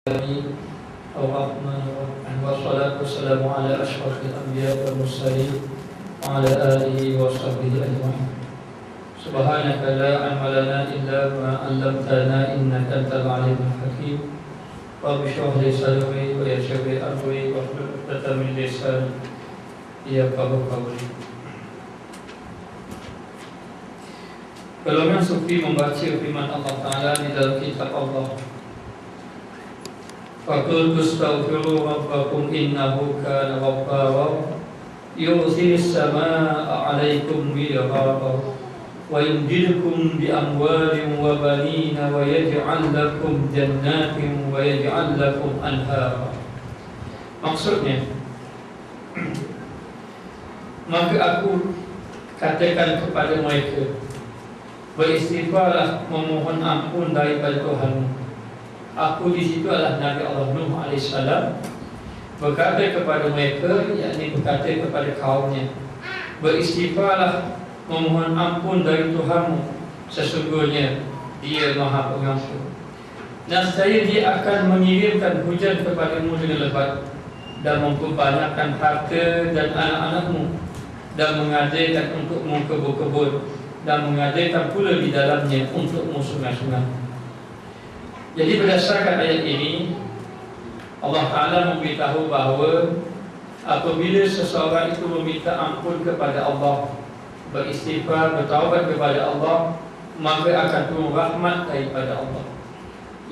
الرحمن الرحيم والصلاة والسلام على أشرف الأنبياء والمرسلين وعلى آله وصحبه أجمعين. سبحانك لا علم لنا إلا ما علمتنا إنك أنت العليم الحكيم. رب اشرح لي صدري ويسر لي أمري واحلل عقدة من لساني يفقهوا قولي. Golongan sufi membaca firman Allah Ta'ala di dalam kitab Allah. Faqul tastaghfiru rabbakum innahu kana ghaffara yursilis samaa'a 'alaikum midrara wa yumdidukum bi amwalin wa banina wa yaj'al lakum jannatin wa yaj'al lakum anhara. Maksudnya, maka aku katakan kepada mereka, beristighfarlah, memohon ampun daripada Tuhanmu. Aku di situ adalah Nabi Allah Nuh AS berkata kepada mereka, yakni berkata kepada kaumnya, beristighfarlah, memohon ampun dari Tuhanmu, sesungguhnya Dia Maha Pengampun. Nescaya Dia akan mengirimkan hujan kepadamu dengan lebat dan memperbanyakkan harta dan anak-anakmu, dan mengadakan untukmu kebun-kebun, dan mengadakan pula di dalamnya untukmu sungai-sungai. Jadi berdasarkan ayat ini, Allah Ta'ala memberitahu bahawa apabila seseorang itu meminta ampun kepada Allah, beristighfar, bertaubat kepada Allah, maka akan turun rahmat daripada Allah.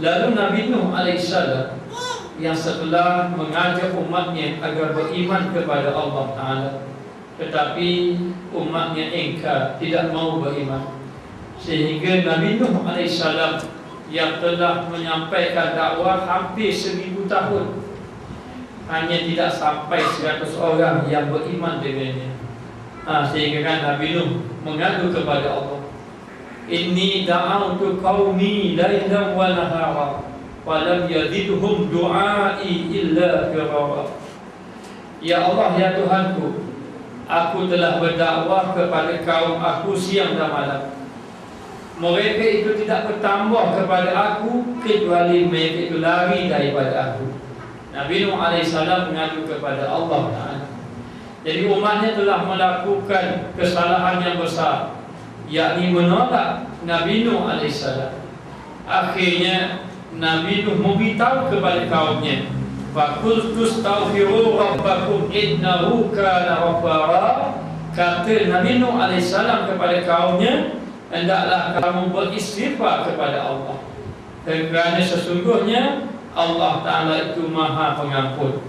Lalu Nabi Nuh AS yang setelah mengajak umatnya agar beriman kepada Allah Ta'ala, tetapi umatnya ingkar, tidak mau beriman, sehingga Nabi Nuh AS yang telah menyampaikan dakwah hampir 1000 tahun, hanya tidak sampai 100 orang yang beriman dengannya. Sehingga kan Nabi Nuh mengadu kepada Allah, inni da'autu qaumi lailan wa nahara wa lam yazidhum du'ai illa firara. Ya Allah, ya Tuhanku, aku telah berdakwah kepada kaum aku siang dan malam. Mereka itu tidak bertambah kepada aku kecuali mereka itu lari daripada aku. Nabi Nuh AS mengadu kepada Allah Ta'ala. Jadi umatnya telah melakukan kesalahan yang besar, yakni menolak Nabi Nuh AS. Akhirnya Nabi Nuh memberitahu kepada kaumnya, faqul tastaghfiru rabbakum innahu kana ghaffara. Kata Nabi Nuh AS kepada kaumnya, hendaklah kamu beristighfar kepada Allah, kerana sesungguhnya Allah Ta'ala itu Maha Pengampun.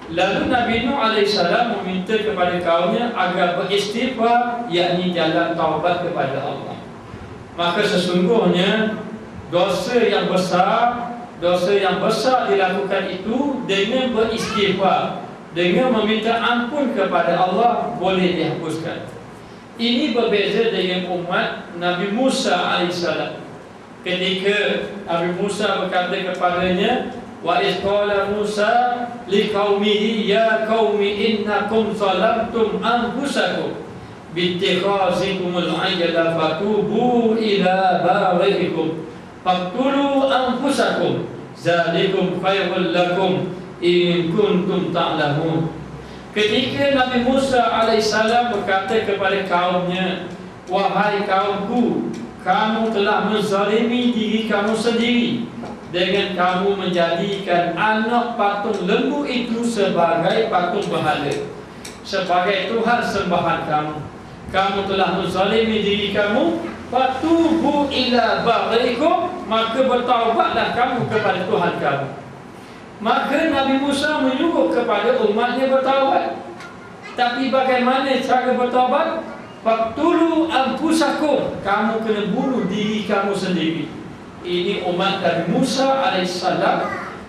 Lalu Nabi Nuh AS meminta kepada kaumnya agar beristighfar, yakni jalan taubat kepada Allah. Maka sesungguhnya dosa yang besar dilakukan itu dengan beristighfar, dengan meminta ampun kepada Allah, boleh dihapuskan. Ini berbeza dengan umat Nabi Musa AS. Ketika Nabi Musa berkata kepadanya, wa isqala Musa liqaumihi ya qaumi innakum zalamtum anfusakum bittikhazikumul ajla fatubu ila bari'ikum faqtulu anfusakum zalikum khairul lakum in kuntum ta'lamun. Ketika Nabi Musa AS berkata kepada kaumnya, wahai kaumku, kamu telah menzalimi diri kamu sendiri dengan kamu menjadikan anak patung lembu itu sebagai patung berhala, sebagai Tuhan sembahan kamu. Kamu telah menzalimi diri kamu, fatubu ila bari'ikum, maka bertaubatlah kamu kepada Tuhan kamu. Maka Nabi Musa menyuruh kepada umatnya bertaubat. Tapi bagaimana cara bertaubat? Faqtulu anfusakum, kamu kena bunuh diri kamu sendiri. Ini umat Nabi Musa AS.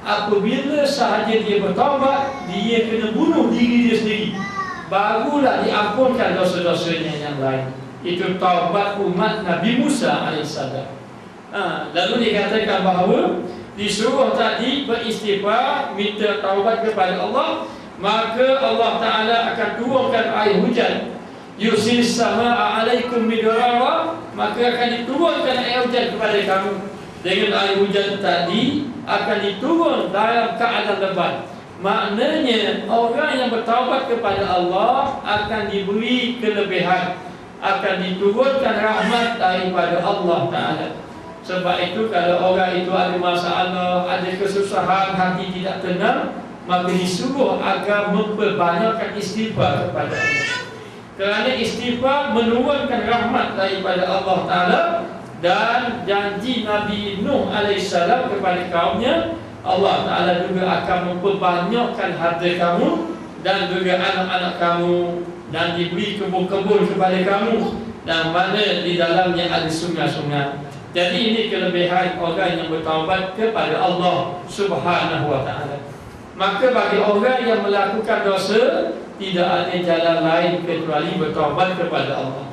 Apabila sahaja dia bertaubat, dia kena bunuh diri dia sendiri, barulah diampunkan dosa-dosanya yang lain. Itu taubat umat Nabi Musa AS. Lalu dikatakan bahawa disuruh tadi beristighfar, minta taubat kepada Allah, maka Allah Ta'ala akan turunkan air hujan. Yusilis samaa'a 'alaikum midrara, maka akan diturunkan air hujan kepada kamu. dengan air hujan tadi akan diturun dalam keadaan lebat. Maknanya orang yang bertaubat kepada Allah akan diberi kelebihan, akan diturunkan rahmat daripada Allah Ta'ala. Sebab itu kalau orang itu ada masalah, ada kesusahan, hati tidak tenang, maka disuruh agar memperbanyakkan istighfar kepada Allah. Kerana istighfar menurunkan rahmat daripada Allah Ta'ala. Dan janji Nabi Nuh AS kepada kaumnya, Allah Ta'ala juga akan memperbanyakkan harta kamu dan juga anak-anak kamu, dan diberi kebun-kebun kepada kamu, dan mana di dalamnya ada sungai-sungai. Jadi ini kelebihan orang yang bertaubat kepada Allah Subhanahu Wa Ta'ala. Maka bagi orang yang melakukan dosa, tidak ada jalan lain kecuali bertaubat kepada Allah.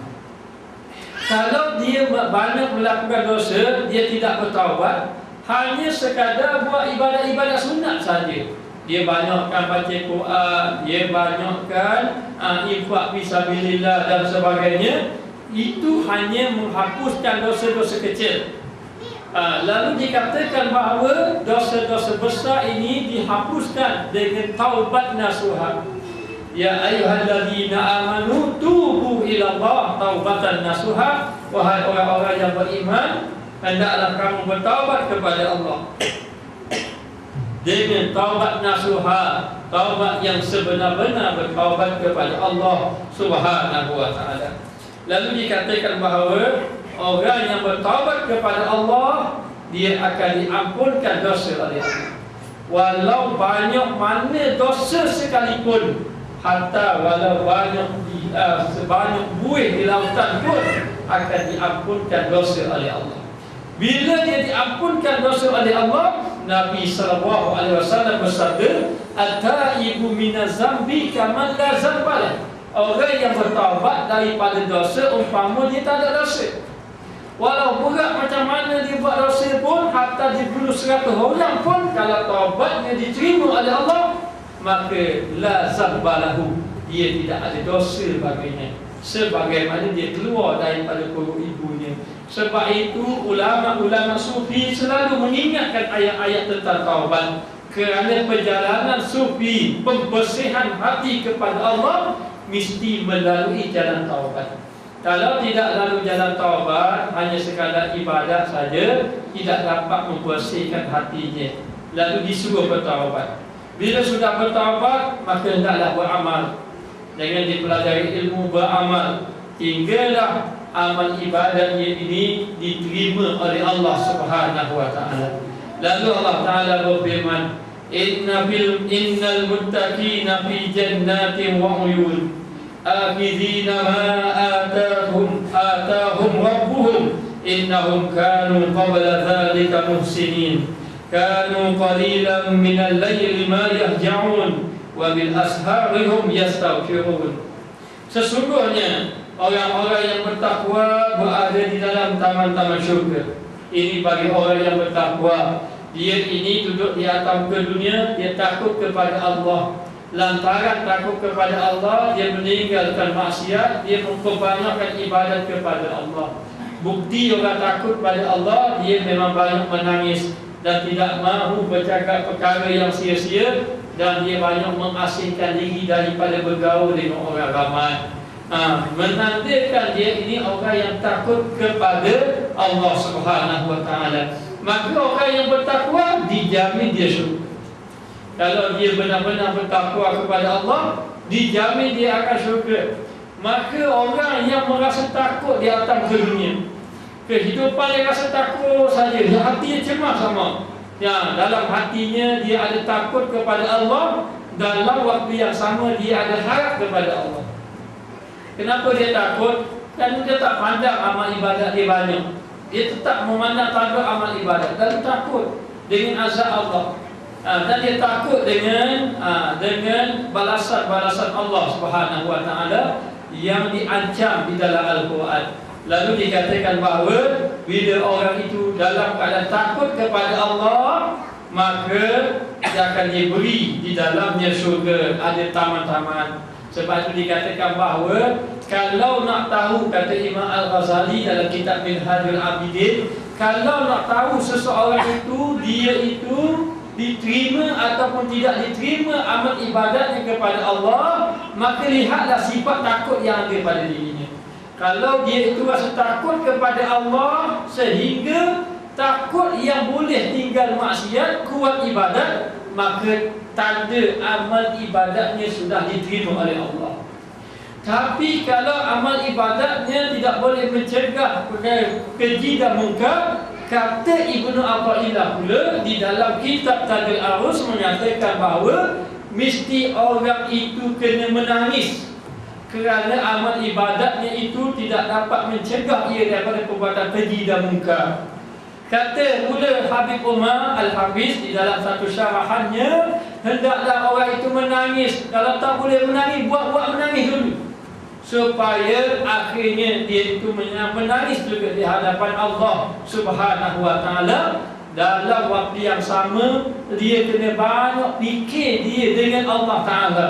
Kalau dia banyak melakukan dosa, dia tidak bertaubat, hanya sekadar buat ibadat-ibadat sunat saja. Dia banyakkan baca Quran, dia banyakkan infak fisabilillah dan sebagainya. Itu hanya menghapuskan dosa-dosa kecil. Lalu dikatakan bahawa dosa-dosa besar ini dihapuskan dengan taubat nasuha. Ya ayyuhalladzina amanu tubu ilallah taubatan nasuha. Wahai orang-orang yang beriman, hendaklah kamu bertaubat kepada Allah dengan taubat nasuha, taubat yang sebenar-benar bertaubat kepada Allah Subhanahu Wa Ta'ala. Lalu dikatakan bahawa orang yang bertaubat kepada Allah, dia akan diampunkan dosa oleh Allah. Walau banyak mana dosa sekalipun, hatta walau sebanyak buih di lautan pun akan diampunkan dosa oleh Allah. Bila dia diampunkan dosa oleh Allah, Nabi SAW bersabda, "At-taibu minaz zambi kaman la zambalah." Orang yang bertaubat daripada dosa umpama dia tak ada dosa. Walau berat macam mana dia buat dosa pun, hatta dibunuh 100 orang pun, kalau taubatnya diterima oleh Allah, maka la zambalahu, dia tidak ada dosa baginya, sebagaimana dia keluar daripada perut ibunya. Sebab itu ulama-ulama sufi selalu mengingatkan ayat-ayat tentang taubat, kerana perjalanan sufi, pembersihan hati kepada Allah mesti melalui jalan taubat. Kalau tidak lalu jalan taubat, hanya sekadar ibadat saja, tidak dapat membersihkan hatinya. Lalu disuruh bertaubat. Bila sudah bertaubat, maka hendaklah beramal. Jangan dipelajari ilmu, beramal, hinggalah amal ibadatnya ini diterima oleh Allah Subhanahu Wa Ta'ala. Lalu Allah Ta'ala berfirman, Innal muttaqina fi jannatin wa uyun, akhidhina ma atahum rabbuhum, innahum kanu qabla dhalika muhsinin, kanu qalilan minal layli ma yahja'un, wa bil asharihum yastaghfirun. Sesungguhnya orang-orang yang bertakwa berada di dalam taman-taman syurga. Ini bagi orang yang bertakwa. Dia ini duduk di atas muka dunia, dia takut kepada Allah. Lantaran takut kepada Allah, dia meninggalkan maksiat, dia memperbanyakkan ibadat kepada Allah. Bukti orang takut pada Allah, dia memang banyak menangis dan tidak mahu bercakap perkara yang sia-sia, dan dia banyak mengasingkan diri daripada bergaul dengan orang ramai. Menandakan dia ini orang yang takut kepada Allah Subhanahu Wa Ta'ala. Maka orang yang bertakwa dijamin dia syurga. Kalau dia benar-benar bertakwa kepada Allah, dijamin dia akan syurga. Maka orang yang merasa takut di atas dunia, kehidupan dia rasa takut saja, hatinya cemas sama. Ya, dalam hatinya dia ada takut kepada Allah, dalam waktu yang sama dia ada harap kepada Allah. Kenapa dia takut? Kerana dia tak pandang amal ibadat dia banyak. Dia tetap memandang takut amal ibadat dan takut dengan azab Allah. Dan dia takut dengan balasan-balasan Allah Subhanahu Wa Ta'ala yang diancam di dalam Al-Quran. Lalu dikatakan bahawa bila orang itu dalam keadaan takut kepada Allah, maka dia akan diberi di dalamnya syurga, ada taman-taman. Sebab itu dikatakan bahawa kalau nak tahu, kata Imam Al-Ghazali dalam kitab Minhajul Abidin, Kalau nak tahu seseorang itu, dia itu diterima ataupun tidak diterima amal ibadatnya kepada Allah, maka lihatlah sifat takut yang ada pada dirinya. Kalau dia itu rasa takut kepada Allah sehingga takut yang boleh tinggal maksiat, kuat ibadat, maka tanda amal ibadatnya sudah diterima oleh Allah. Tapi kalau amal ibadatnya tidak boleh mencegah keji dan munkar, kata Ibnu Athaillah pula di dalam kitab Tadil Arus menyatakan bahawa mesti orang itu kena menangis kerana amal ibadatnya itu tidak dapat mencegah ia daripada perbuatan keji dan munkar. Kata pula Habib Umar Al-Hafiz di dalam satu syarahannya, hendaklah orang itu menangis. Kalau tak boleh menangis, buat-buat menangis dulu, supaya akhirnya dia itu menangis juga di hadapan Allah Subhanahu wa ta'ala. Dalam waktu yang sama, dia kena banyak fikir dia dengan Allah Ta'ala.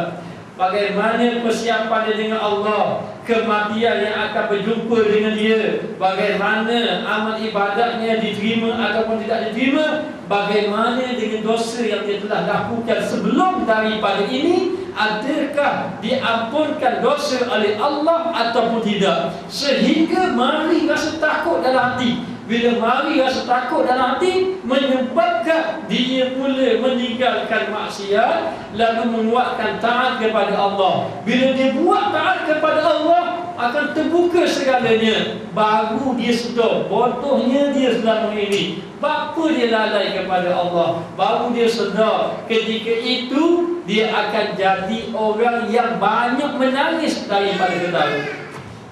Bagaimana persiapannya dengan Allah, kematian yang akan berjumpa dengan dia, bagaimana amal ibadatnya diterima ataupun tidak diterima, bagaimana dengan dosa yang dia telah lakukan sebelum daripada ini, adakah diampunkan dosa oleh Allah ataupun tidak. Sehingga mari rasa takut dalam hati. Bila mari rasa takut dalam hati, menyebabkan dia mula meninggalkan maksiat, lalu menguatkan taat kepada Allah. Bila dia buat taat kepada Allah, akan terbuka segalanya. Baru dia sedar, bodohnya dia selama ini, bapa dia lalai kepada Allah. Baru dia sedar, ketika itu dia akan jadi orang yang banyak menangis daripada ketawa.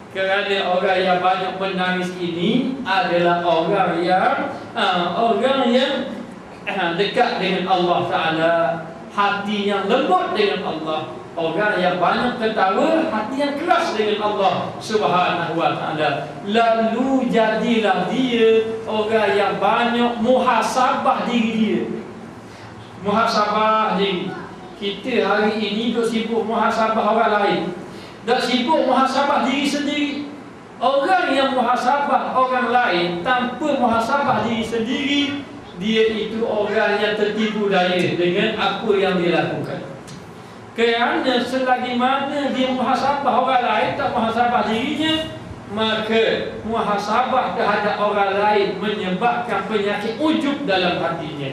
Kerana orang yang banyak menangis ini adalah orang yang dekat dengan Allah Ta'ala, hati yang lembut dengan Allah. Orang yang banyak ketawa, hati yang keras dengan Allah Subhanahu wa ta'ala. Lalu jadilah dia orang yang banyak muhasabah diri dia. Muhasabah diri. Kita hari ini duk sibuk muhasabah orang lain, tak sibuk muhasabah diri sendiri. Orang yang muhasabah orang lain tanpa muhasabah diri sendiri, dia itu orang yang tertipu daya dengan apa yang dia lakukan. Kerana selagi mana dia muhasabah orang lain, tak muhasabah dirinya, maka muhasabah terhadap orang lain menyebabkan penyakit ujub dalam hatinya.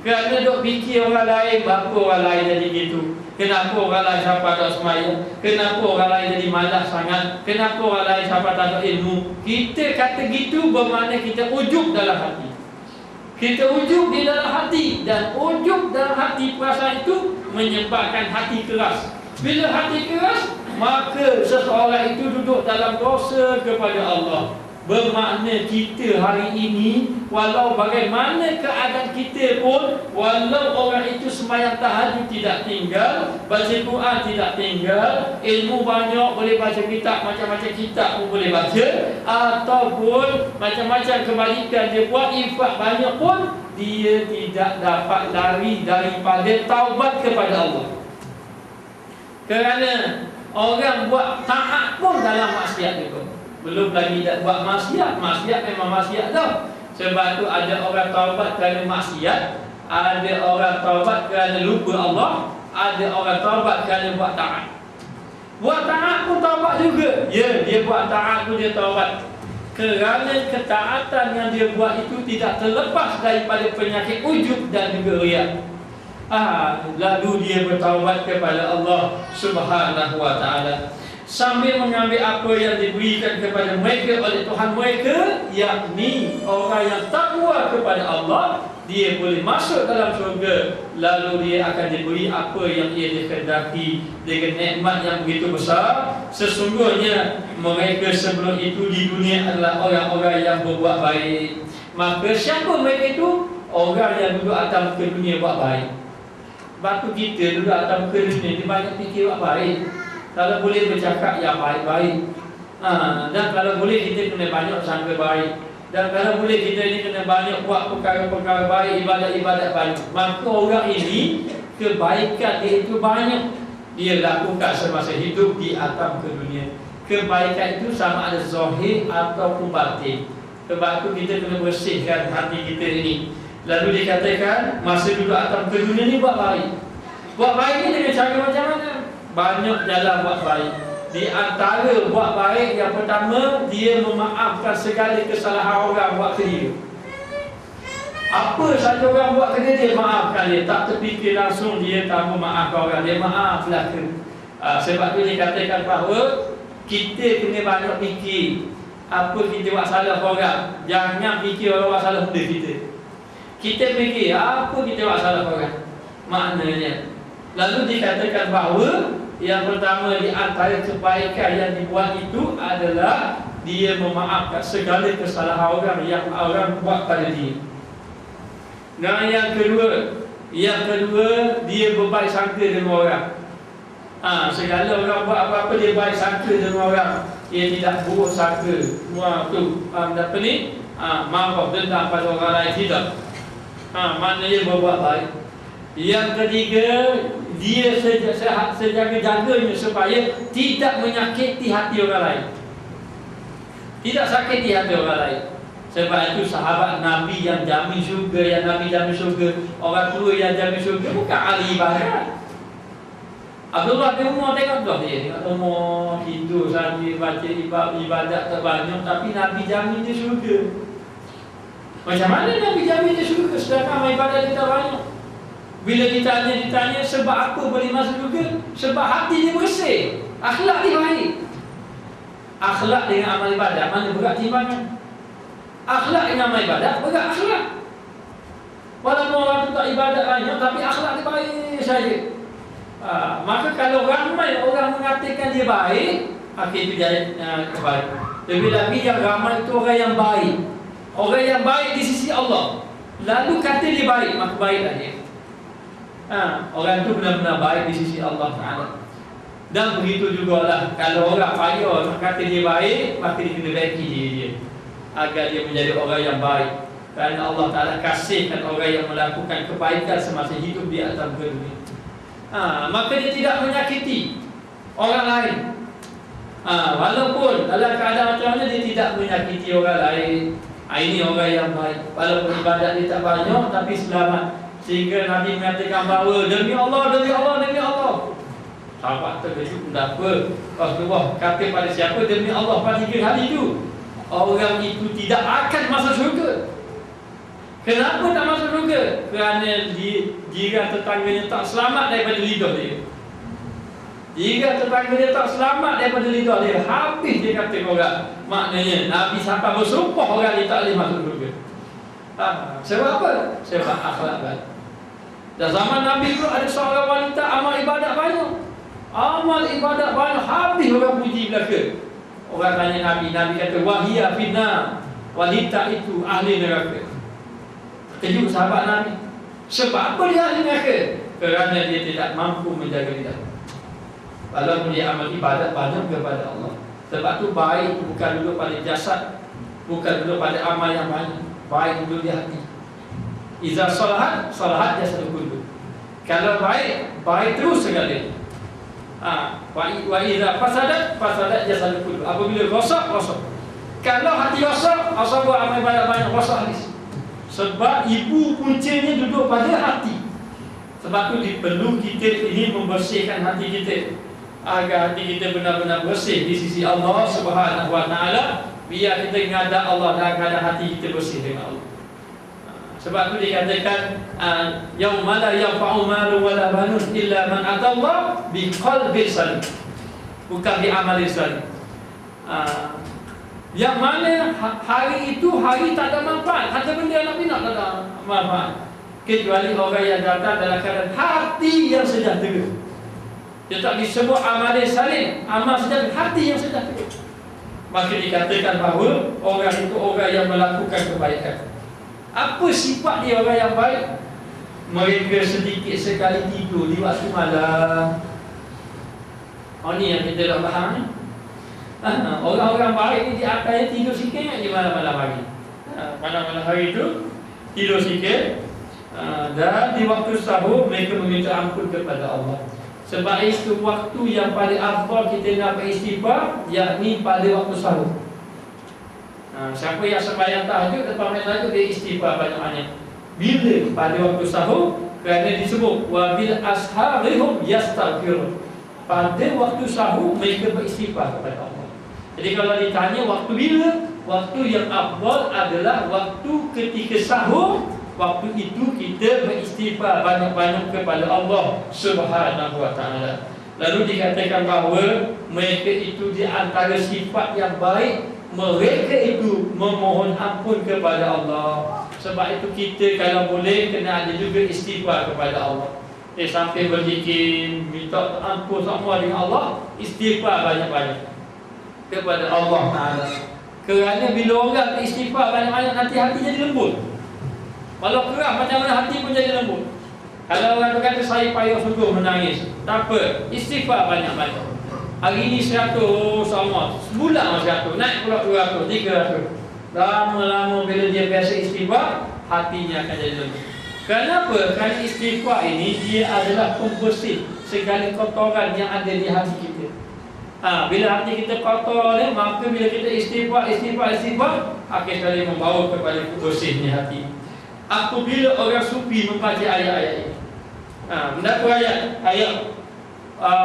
Kerana duk fikir orang lain, bapa orang lain jadi gitu, kenapa orang lain sampai tak semaya, kenapa orang lain jadi malas sangat, kenapa orang lain sampai tak ada ilmu. Kita kata gitu bermakna kita ujub dalam hati. Kita ujub di dalam hati, dan ujub dalam hati, perasaan itu menyebabkan hati keras. Bila hati keras, maka seseorang itu duduk dalam dosa kepada Allah. Bermakna kita hari ini, walau bagaimana keadaan kita pun, walau orang itu sembahyang tahajud tidak tinggal, baca Quran tidak tinggal, ilmu banyak, boleh baca kitab, macam-macam kitab pun boleh baca, ataupun macam-macam kebaikan dia buat, infak banyak pun, dia tidak dapat lari daripada taubat kepada Allah. Kerana orang buat taat pun dalam maksiat dia pun. Belum lagi tak buat maksiat. Maksiat memang maksiat tau. Sebab tu ada orang taubat kerana maksiat, ada orang taubat kerana lupa Allah, ada orang taubat kerana buat taat. Buat taat pun taubat juga. Ya, dia buat taat tu dia taubat. Kerana ketaatan yang dia buat itu tidak terlepas daripada penyakit ujub dan juga riya. Lalu dia bertaubat kepada Allah Subhanahu wa ta'ala, sambil mengambil apa yang diberikan kepada mereka oleh Tuhan mereka, yakni orang yang takwa kepada Allah, dia boleh masuk dalam syurga. Lalu dia akan diberi apa yang ia dikehendaki dengan nikmat yang begitu besar. Sesungguhnya mereka sebelum itu di dunia adalah orang-orang yang berbuat baik. Maka siapa mereka itu? Orang yang duduk atas muka dunia buat baik. Batu kita duduk atas muka dunia, dia banyak fikir buat baik. Kalau boleh bercakap yang baik-baik, dan kalau boleh kita kena banyak sangka baik, dan kalau boleh kita ni kena banyak buat perkara-perkara baik, ibadat-ibadat baik. Maka orang ini kebaikan dia itu banyak dia lakukan semasa hidup di atas ke dunia. Kebaikan itu sama ada zahir ataupun batin. Sebab tu kita kena bersihkan hati kita ini. Lalu dikatakan masa duduk atas ke dunia ni buat baik. Buat baik ni dengan cara macam mana? Banyak jalan buat baik. Di antara buat baik yang pertama, dia memaafkan segala kesalahan orang buat ke dia. Apa saja orang buat ke dia maafkan dia. Tak terfikir langsung dia tak memaafkan orang. Dia maaflah ke. Sebab tu dikatakan bahawa kita kena banyak fikir apa kita buat salah orang. Jangan fikir orang buat salah benda kita. Kita fikir apa kita buat salah orang. Maknanya, lalu dikatakan bahawa yang pertama di antara kebaikan yang dibuat itu adalah dia memaafkan segala kesalahan orang yang orang buat pada dia. Dan yang kedua dia berbaik sangka dengan orang. Segala orang buat apa-apa dia baik sangka dengan orang. Dia tidak buruk sangka. Semua tu apa ni? Marah dendam pada orang lain, tidak. Maknanya berbuat baik. Yang ketiga, dia sejaga-jaganya supaya tidak menyakiti hati orang lain. Tidak sakiti hati orang lain. Sebab itu sahabat Nabi yang jamin syurga, yang Nabi jamin syurga, orang tua yang jamin syurga bukan ahli ibadat. Abdullah bin Umar tengok tu dia, tengok umur tidur sambil baca ibadat tak banyak, tapi Nabi jamin dia syurga. Macam mana Nabi jamin dia syurga sedangkan amal ibadat dia tak banyak? Bila ditanya sebab apa boleh masuk syurga? Sebab hati dia bersih, akhlak dia baik. Akhlak dengan amal ibadat mana berat timbangan? Akhlak dengan amal ibadat berat akhlak. Walaupun orang tu tak ibadat banyak, tapi akhlak dia baik saja. Maka kalau ramai orang mengatakan dia baik, akhirnya dia baik. Lebih-lebih yang ramai itu orang yang baik. Orang yang baik di sisi Allah. Lalu kata dia baik, maka baiklah dia. Orang itu benar-benar baik di sisi Allah Ta'ala. Dan begitu jugalah kalau orang payah kata dia baik, maka dia kena baiki dia agar dia menjadi orang yang baik. Kerana Allah Ta'ala kasihkan orang yang melakukan kebaikan semasa hidup di atas dunia. Maka dia tidak menyakiti orang lain. Walaupun dalam keadaan macam mana dia tidak menyakiti orang lain. Ini orang yang baik. Walaupun ibadat dia tak banyak, tapi selamat. Sehingga Nabi mengatakan bahawa demi Allah, demi Allah, demi Allah. Sahabat terkejut, kenapa? Rasulullah kata pada siapa demi Allah pada 3 kali itu, orang itu tidak akan masuk syurga. Kenapa tak masuk syurga? Kerana jiran tetangganya tak selamat daripada lidah dia. Jiran tetangganya tak selamat daripada lidah dia. Habis dia kata orang. Maknanya Nabi sampai bersumpah orang dia tak boleh masuk syurga. Sebab apa? Sebab akhlak baik. Dan zaman Nabi itu ada seorang wanita amal ibadat banyak. Amal ibadat banyak, habis orang puji belaka. Orang tanya Nabi, Nabi kata wahiyya finnar. Wanita itu ahli neraka. Kejut sahabat Nabi. Sebab apa dia ahli neraka? Kerana dia tidak mampu menjaga lidah. Walaupun dia amal ibadat banyak kepada Allah. Sebab tu baik bukan duduk pada jasad, bukan duduk pada amal yang banyak. Baik duduk di hati. Iza salahat, salahat jasad kullu. Kalau baik, baik terus sekali. Wa iza fasadat, fasadat jasad kullu. Apabila rosak, rosak. Kalau hati rosak, asal buat amal banyak rosak habis. Sebab ibu kuncinya duduk pada hati. Sebab tu perlu kita ini membersihkan hati kita agar hati kita benar-benar bersih di sisi Allah Subhanahu Wa Taala. Biar kita menghadap Allah dan keadaan hati kita bersih dengan Allah. Sebab tu dikatakan yauma la yanfa'u malun wala banun illa man atallah biqalbin salim. Bukan bi amalin salim. Yang mana hari itu hari tak ada manfaat. Harta benda nak bina tak ada manfaat. Kecuali orang yang datang dalam keadaan hati yang sejahtera. Dia tak disebut amalin salim, amal sejahtera, hati yang sejahtera. Maka dikatakan bahawa orang itu orang yang melakukan kebaikan. Apa sifat dia orang yang baik? Mereka sedikit sekali tidur di waktu malam. Ini yang kita nak faham ni. Orang-orang baik ni dia akan tidur sikit di malam-malam hari. Malam-malam hari itu tidur sikit. Dan di waktu sahur mereka meminta ampun kepada Allah. Sebab itu waktu yang paling afdal kita nak beristighfar, yakni pada waktu sahur. Siapa yang sembahyang tahajud lepas main tahajud, dia istighfar banyak-banyak. Bila? Pada waktu sahur, kerana disebut wa bil asharihum yastaghfirun. Pada waktu sahur mereka beristighfar kepada Allah. Jadi kalau ditanya waktu bila, waktu yang afdal adalah waktu ketika sahur. Waktu itu kita beristighfar banyak-banyak kepada Allah Subhanahu wa taala. Lalu dikatakan bahawa mereka itu di antara sifat yang baik, mereka itu memohon ampun kepada Allah. Sebab itu kita kalau boleh kena ada juga istighfar kepada Allah. Sampai berzikir, minta ampun semua dengan Allah, istighfar banyak-banyak kepada Allah Ta'ala. Kerana bila orang istighfar banyak-banyak, nanti hati jadi lembut. Walau keras macam mana, hati pun jadi lembut. Kalau orang berkata saya payah sungguh menangis, tak apa, istighfar banyak-banyak. Hari ini 100 sama, sebulan 100, naik pula 200, 300. Lama-lama bila dia biasa istighfar, hatinya akan jadi lembut. Kenapa? Kerana istighfar ini dia adalah pembersih segala kotoran yang ada di hati kita. Bila hati kita kotor ni, maka bila kita istighfar, akan sekali membawa kepada bersihnya hati. Apabila orang sufi membaca ayat-ayat ini, berapa ayat?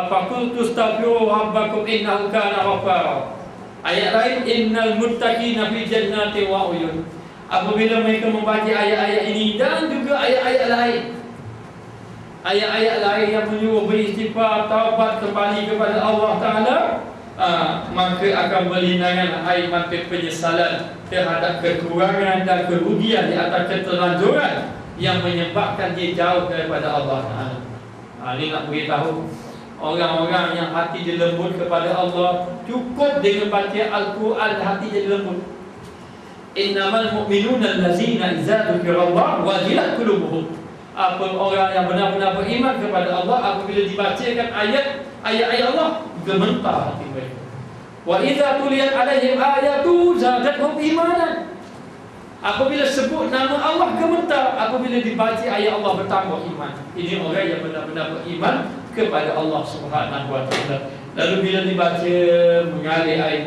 Faqultu astaghfiru rabbakum innahu kana ghaffara. Ayat lain, innal muttaqina fi jannatin wa uyun. Apabila mereka membaca ayat-ayat ini dan juga ayat-ayat lain, ayat-ayat lain yang menyuruh beristighfar, taubat kembali kepada Allah Ta'ala, maka akan berlinangan air mata penyesalan terhadap kekurangan dan kerugian di atas keterlanjuran yang menyebabkan dia jauh daripada Allah Ta'ala. Ini nak beritahu orang-orang yang hati dia lembut kepada Allah, cukup dengan baca Al-Quran hati jadi lembut. Innamal mu'minuna allazina idza dzukirallah wajilat qulubuhum. Apa orang yang benar-benar beriman kepada Allah, apabila dibacakan ayat-ayat Allah, gemetar hati mereka. Wa idza tuliyat alaihim ayatu zadatuhum imanan. Apabila sebut nama Allah, gemetar. Apabila dibaca ayat Allah, bertambah iman. Ini orang yang benar-benar beriman kepada Allah Subhanahu wa taala. Lalu bila dibaca, mengalir air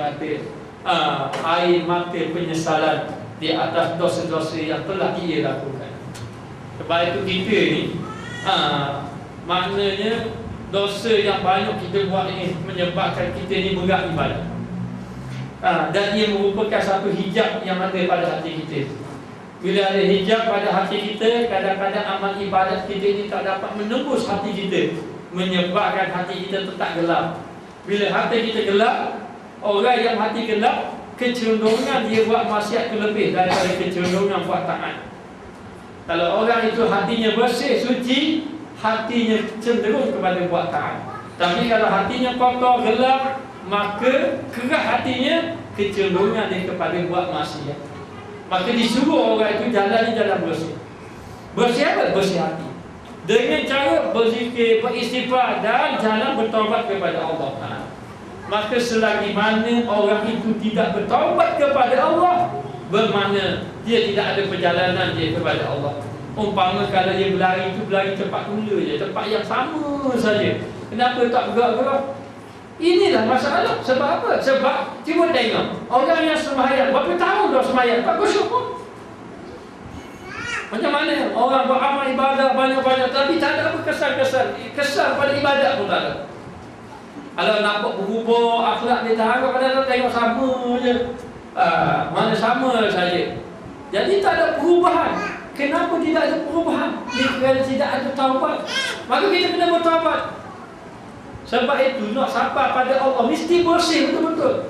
mata penyesalan di atas dosa-dosa yang telah ia lakukan. Sebab itu kita ni, maknanya dosa yang banyak kita buat ini menyebabkan kita ni berat ibadat. Dan ia merupakan satu hijab yang ada pada hati kita. Bila ada hijab pada hati kita, kadang-kadang amal ibadat kita ini tak dapat menembus hati kita, menyebabkan hati kita tetap gelap. Bila hati kita gelap, orang yang hati gelap, kecenderungan dia buat maksiat lebih daripada kecenderungan buat taat. Kalau orang itu hatinya bersih, suci, hatinya cenderung kepada buat taat. Tapi kalau hatinya kotor, gelap, maka keras hatinya, kecenderungan dia kepada buat maksiat. Maka disuruh orang itu jalan bersih. Bersih apa? Bersih hati. Dengan cara berzikir, beristighfar dan jalan bertaubat kepada Allah Ta'ala. Maka selagi mana orang itu tidak bertaubat kepada Allah, bermakna dia tidak ada perjalanan dia kepada Allah. Umpama kalau dia berlari itu berlari tempat mula je, tempat yang sama saja. Kenapa tak bergerak-gerak? Inilah masalah. Sebab apa? Sebab cuba tengok orang yang sembahyang, berapa tahun dah sembahyang, tak khusyuk pun. Macam mana orang beramal ibadah banyak-banyak tapi tak ada apa kesan pada ibadat pun tak ada. Kalau nampak berubah akhlak dia, tak harap kadang-kadang tengok sama je, mana sama saja. Jadi tak ada perubahan. Kenapa tidak ada perubahan? Kerana tidak ada taubat. Maka kita kena bertaubat. Sebab itu nak sampai pada Allah mesti bersih betul-betul.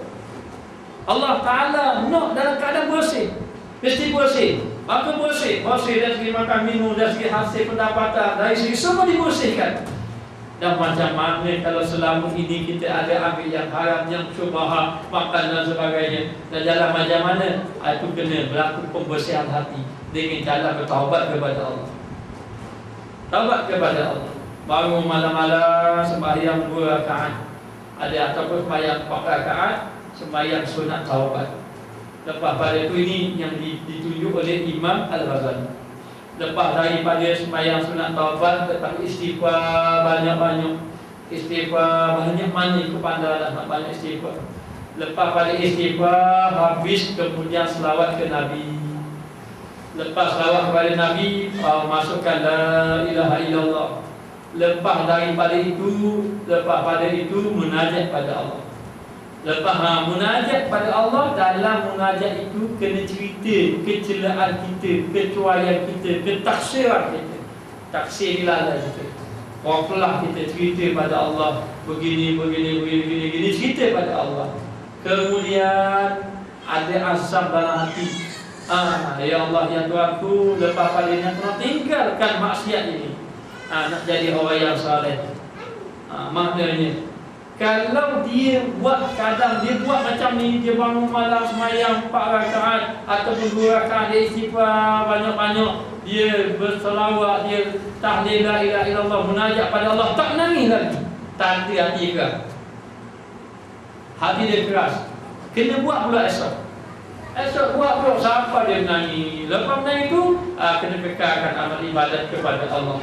Allah Ta'ala nak dalam keadaan bersih, mesti bersih. Maka bersih dari segi makan minum, dari segi hasil pendapatan, dari segi semua dibersihkan. Dan macam mana kalau selama ini kita ada ambil yang haram, yang syubhat, makan dan sebagainya, dan jalan macam mana? Itu kena berlaku pembersihan hati dengan jalan bertaubat kepada Allah. Taubat kepada Allah. Baru malam-malam sembahyang 2 rakaat, ada ataupun sembahyang 4 rakaat, sembahyang sunat taubat. Lepas pada itu ini yang ditunjuk oleh Imam Al-Ghazali. Lepas daripada sembahyang sunat taubat, tetap istighfar banyak-banyak. Istighfar banyak mana kepada Allah, nak banyak istighfar. Lepas pada istighfar habis, kemudian selawat ke Nabi. Lepas selawat kepada Nabi, masukkan la ilaha illallah. Lepas pada itu munajat pada Allah. Lepas munajat pada Allah, dalam munajat itu kena cerita kecelaan kita, kecuaian kita, ketaksiran kita. Taksir lalai kita. Waklah kita cerita pada Allah, begini, cerita pada Allah. Kemudian ada azam dalam hati. Ya Allah, ya Tuhanku, lepas pada ini aku tinggalkan maksiat ini. Nak jadi orang yang saleh. Maknanya, kalau dia buat, kadang dia buat macam ni, dia bangun malam semayang 4 rakaat ataupun 2 rakaat, dia istighfar banyak-banyak, dia berselawat, dia tahlil la ilaha illallah, munajat pada Allah, tak nangis lagi. Tanda hati keras. Hati dia keras. Kena buat pula esok. Esok buat pula, siapa dia menangis. Lepas menangis tu, kena kekalkan amal ibadat kepada Allah.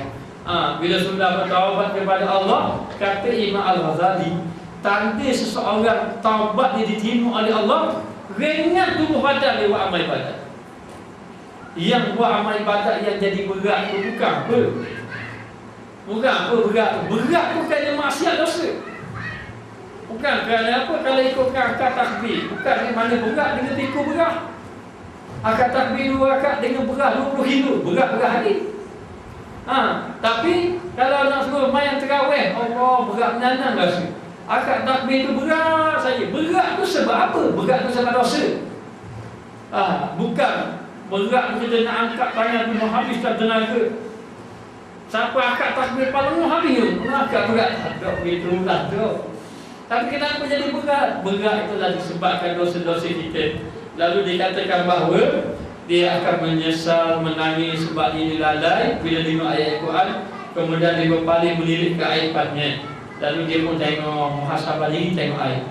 Bila sudah bertaubat kepada Allah, kata Imam Al-Ghazali, tanda seseorang taubat dia diterima oleh Allah, ringan tubuh badan dia buat amal ibadat. Yang buat amal ibadat yang jadi berat tu bukan apa. Berat tu kerana maksiat dosa. Bukan kerana apa, kalau ikutkan akad takbir, bukan di mana berat dengan pikul berat. Akad takbir 2 rakaat dengan berat 20 kilo, berat hari. Tapi kalau nak suruh main terawih, Allah, berat menyanang rasa. Akad takbir tu berat saja. Berat tu sebab apa? Berat tu sebab dosa. Bukan berat kita nak angkat tangan tu habiskan tenaga. Siapa akad takbir paling habis, akad berat. Tak begitu lah tu. Tapi kenapa jadi berat? Berat itulah disebabkan dosa-dosa kita. Lalu dikatakan bahawa dia akan menyesal, menangis sebab ini lalai bila dengar ayat Al-Quran. Kemudian dia berpaling melirik keaibannya. Lalu dia pun tengok muhasabah diri, tengok aib.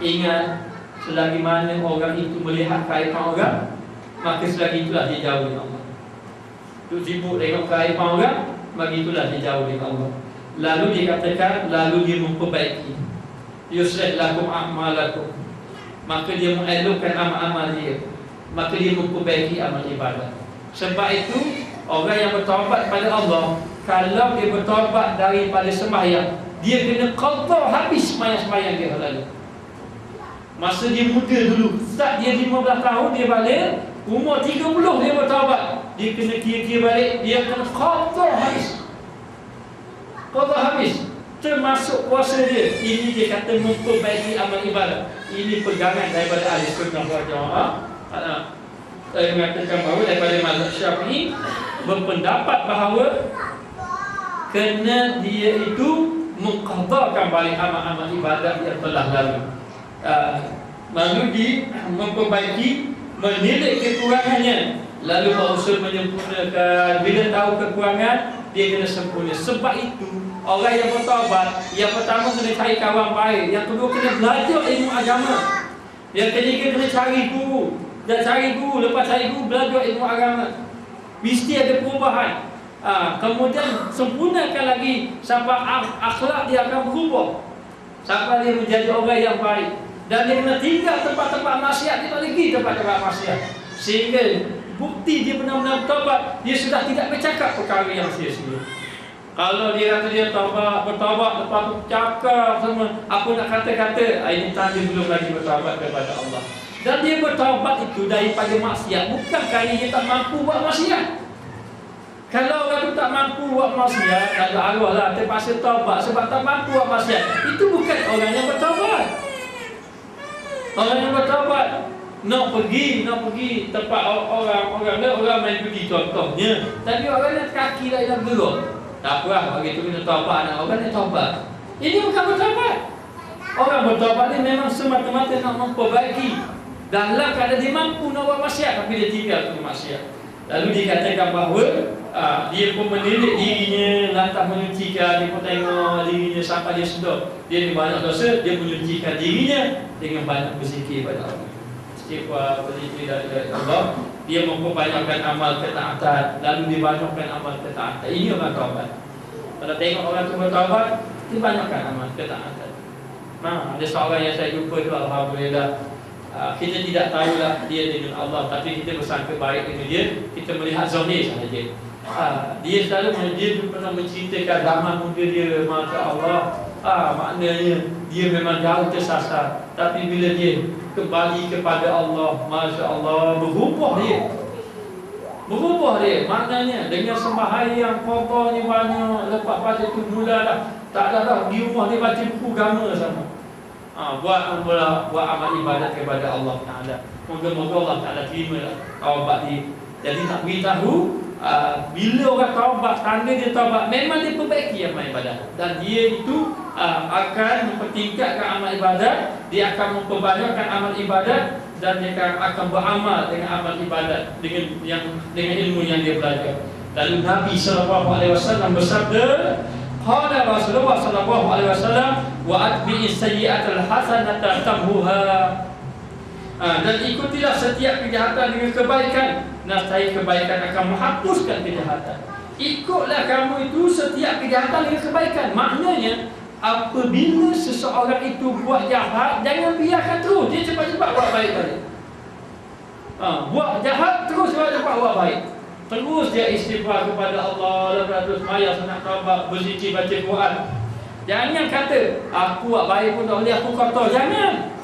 Ingat, selagi mana orang itu melihat keaiban orang, maka selagi itulah dia jauh dengan Allah. Itu sibuk tengok keaiban orang, maka itulah dia jauh dengan Allah. Lalu dikatakan, lalu dia memperbaiki. Yuslih lakum a'malakum. Maka dia mengelokkan amal-amal dia. Maka dia memperbaiki amal ibadat. Sebab itu, orang yang bertaubat kepada Allah, kalau dia bertaubat daripada sembahyang, dia kena qadha habis sembahyang dia lalu. Masa dia muda dulu, start dia 15 tahun, dia balik, umur 30 dia bertaubat, dia kena kira-kira balik, dia kena qadha habis. Qadha habis. Termasuk puasa dia. Ini dia kata memperbaiki amal ibadat. Ini pegangan daripada ahli sunnah wal jamaah. Saya mengatakan bahawa daripada mazhab Syafi'i berpendapat bahawa kena dia itu mengqadhakan balik amal-amal ibadat yang telah lalu. Lalu memperbaiki, menilik kekurangannya, lalu berusaha menyempurnakan. Bila tahu kekurangan, dia kena sempurna. Sebab itu orang yang bertaubat, yang pertama kena cari kawan baik, yang kedua kena belajar ilmu agama, yang ketiga kena cari guru. Dan cari guru, lepas cari guru belajar ilmu agama, mesti ada perubahan. Kemudian sempurnakan lagi sampai akhlak dia akan berubah, sampai dia menjadi orang yang baik. Dan dia kena tinggal tempat-tempat maksiat, dia tak lagi tempat-tempat maksiat, sehingga bukti dia benar-benar bertaubat, dia sudah tidak bercakap perkara yang sia-sia. Kalau dia kata dia bertaubat, lepas tu cakap semua apa nak kata-kata, ini tanda belum lagi bertaubat kepada Allah. Dan dia bertaubat itu daripada maksiat, bukan kerana dia tak mampu buat maksiat. Kalau orang tu tak mampu buat maksiat, ada arwah lah terpaksa taubat sebab tak mampu buat maksiat, itu bukan orang yang bertaubat. Orang yang bertaubat nak pergi tempat orang main pergi contohnya, tapi orang yang kaki dah hilang gerak. Tak apa, begitu kena taubat anak orang yang taubat. Ini bukan bertaubat. Orang bertaubat ni memang semata-mata nak memperbaiki. Dalam keadaan dia mampu nak buat maksiat, tapi dia tinggal ke maksiat. Lalu dikatakan bahawa dia pun menilik dirinya, lantas menyucikan. Dia pun tengok dirinya sampai dia sedar dia ni banyak dosa, dia menyucikan dirinya dengan banyak berzikir pada Allah. Istighfar, berzikir dari Allah. Dia memperbanyakkan amal ketaatan, lalu dibanyakkan amal ketaatan. Ini orang taubat. Kalau tengok orang tu bertaubat, dibanyakkan amal ketaatan. Ada seorang yang saya jumpa tu, alhamdulillah, kita tidak tahulah dia dengan Allah, tapi kita bersangka baik dengan dia. Kita melihat zahir sahaja. Dia selalu, dia pernah menceritakan zaman muda dia, Masya Allah, maknanya dia memang jauh tersasar, tapi bila dia kembali kepada Allah, Masya Allah, berubah dia. Maknanya dengan sembahyang qadanya banyak, lepas pada tu mula dah tak ada dah di rumah dia baca buku agama sama. Buat amal ibadat kepada Allah Taala. Moga-moga Allah Taala terima taubat dia. Jadi nak beritahu, bila orang taubat, tanda dia taubat, memang dia perbaiki amal ibadat, dan dia itu akan mempertingkatkan amal ibadat, dia akan memperbanyakkan amal ibadat, dan dia akan beramal dengan amal ibadat dengan ilmu yang dia belajar. Lalu Nabi SAW bersabda, qala Rasulullah SAW, wa atbi'is sayyi'atal hasanata tamhuha. Dan ikutilah setiap kejahatan dengan kebaikan, nescaya kebaikan akan menghapuskan kejahatan. Ikutlah kamu itu setiap kejahatan dengan kebaikan. Maknanya, apabila seseorang itu buat jahat, jangan biarkan terus, dia cepat-cepat buat baik balik. Buat jahat, terus cepat-cepat buat baik. Terus dia istighfar kepada Allah, lepas sembahyang sunat taubat, berzikir, baca Quran. Jangan kata, aku buat baik pun tak boleh, aku kotor. Jangan.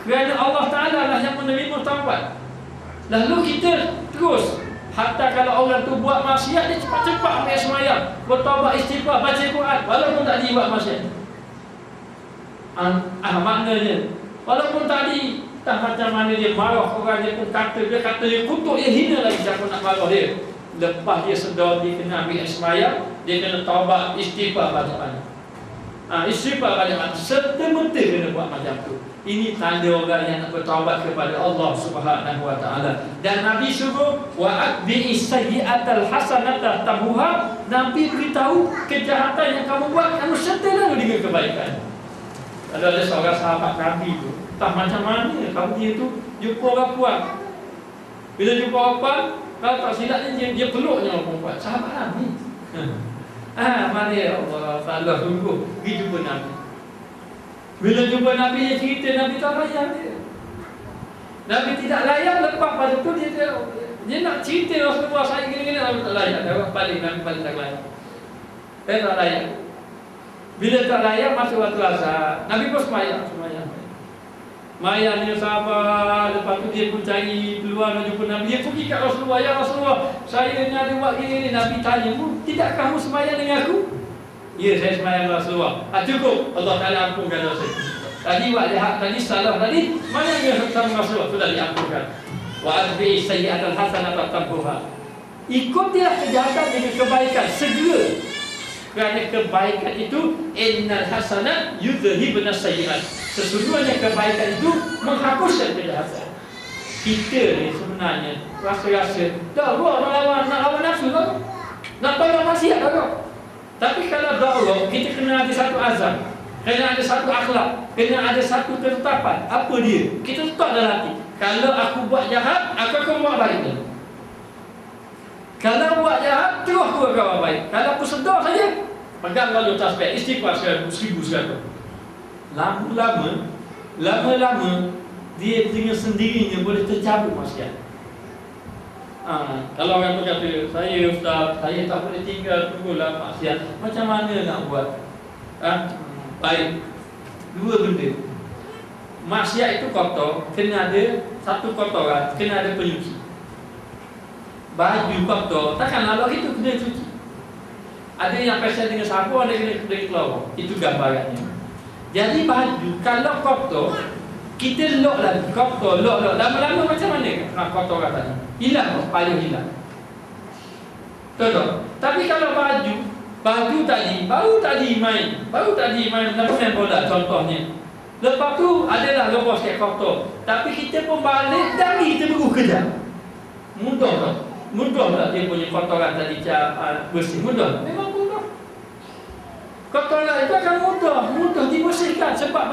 Kerana Allah Ta'ala lah yang menerima taubat. Lalu kita terus, hatta kalau orang tu buat maksiat, dia cepat-cepat ambil sembahyang, bertaubat, istighfar, baca Quran, walaupun tadi buat maksiat. Maknanya, walaupun tadi tak macam mana dia marah orang, dia pun kata, dia kutuk, dia hina lagi siapa nak marah dia. Lepas dia sedar, dia kena ambil sembahyang, dia kena taubat, istighfar banyak-banyak. Istighfar banyak-banyak, serta-merta kena buat macam tu. Ini tanda orang yang nak bertaubat kepada Allah Subhanahu wa taala. Dan Nabi suruh, wa atbi'is sayyi'atal hasanata tamhuha. Nabi beritahu, kejahatan yang kamu buat, kamu sertalah dengan kebaikan. Kalau ada seorang sahabat Nabi tu, tak macam mana kalau dia tu jumpa orang puan. Bila jumpa orang puan, kalau tak silap dia peluknya orang puan. Sahabat Nabi. Mana ya Allah Ta'ala sungguh pergi jumpa Nabi. Bila jumpa Nabi, dia cerita, Nabi tak layan dia. Nabi tidak layan, lepas pada tu dia nak cerita Rasulullah, saya gini-gini, Nabi tak layan. Nabi paling tak layan. Dia tak layan. Bila tak layan, masuk waktu asar, Nabi pun semayang. Mayang dia sabar, lepas tu dia pun cari peluang nak jumpa Nabi. Dia pergi kat Rasulullah, ya Rasulullah, saya ni ada buat gini. Nabi tanya, tidakkah kamu semayang dengan aku? Ya, saya semayang Rasulullah. Cukup, Allah Ta'ala ampunkan dosa. Tadi buat jahat, tadi salah, tadi mana yang sama Rasulullah, sudah diampunkan. Wa atbi'is sayyi'atal hasanata tamhuha. Ikutilah kejahatan dengan kebaikan, segera. Kerana kebaikan itu, innal hasanat yudhhibnas sayyi'at. Sesungguhnya kebaikan itu menghapuskan kejahatan. Kita ni sebenarnya rasa-rasa dah buat nak lawan nafsu tak? Nak tolong maksiat tak? Tapi kalau Allah, kita kena ada satu azam, kena ada satu akhlak, kena ada satu ketetapan. Apa dia? Kita letak dalam hati, kalau aku buat jahat, aku akan buat baik. Kalau buat jahat, terus aku akan buat baik. Kalau aku sedar saja, pegang lalu tasbih, istighfar 1000 sekali. Lama-lama dia dengan sendirinya boleh tercabut maksiat. Kalau orang tu kata, saya Ustaz, saya tak boleh tinggal, tunggulah maksiat, macam mana nak buat? Baik, dua benda. Maksiat itu kotor, kena ada satu kotoran, kena ada penyuci. Baju kotor, takkan lalu itu kena cuci. Ada yang pasal dengan sapu, ada yang kena keluar. Itu gambarannya. Jadi baju, kalau kotor, kita lock lagi, kotor, lock. Lama-lama macam mana kotoran tadi? Hilang, paling hilang. Betul. Tapi kalau baju tadi, baru tadi main bola contohnya. Lepas tu adalah lepas sikit kotor. Tapi kita pun balik, dari kita baru kerja. Mudah tak dia punya kotoran tadi bersih? Mudah. Memang mudah. Kotoran itu akan mudah dibersihkan sebab